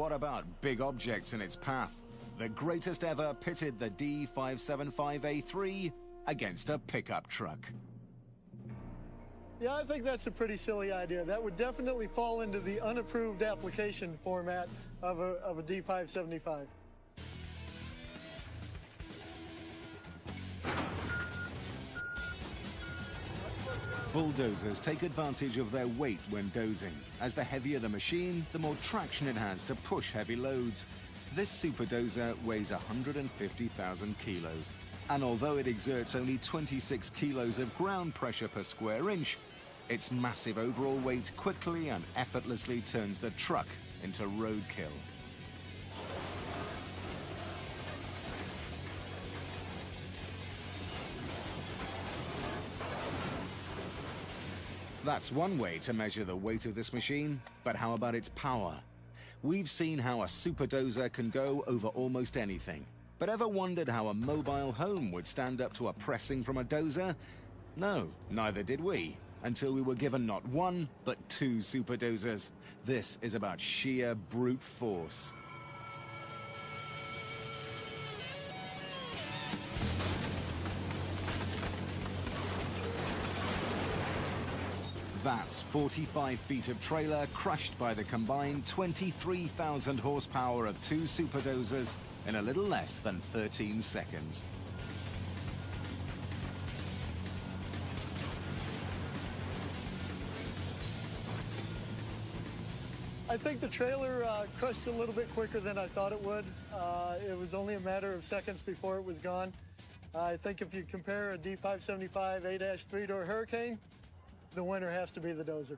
what about big objects in its path? The greatest ever pitted the D575A-3 against a pickup truck. Yeah, I think that's a pretty silly idea. That would definitely fall into the unapproved application format of a D575. Bulldozers take advantage of their weight when dozing. As the heavier the machine, the more traction it has to push heavy loads. This Super Dozer weighs 150,000 kilos. And although it exerts only 26 kilos of ground pressure per square inch, its massive overall weight quickly and effortlessly turns the truck into roadkill. That's one way to measure the weight of this machine, but how about its power? We've seen how a Super Dozer can go over almost anything. But ever wondered how a mobile home would stand up to a pressing from a dozer? No, neither did we, until we were given not one, but two Super Dozers. This is about sheer brute force. That's 45 feet of trailer crushed by the combined 23,000 horsepower of two Super Dozers in a little less than 13 seconds. I think the trailer crushed a little bit quicker than I thought it would. It was only a matter of seconds before it was gone. I think if you compare a D575 A-3 to a Hurricane, the winner has to be the Dozer.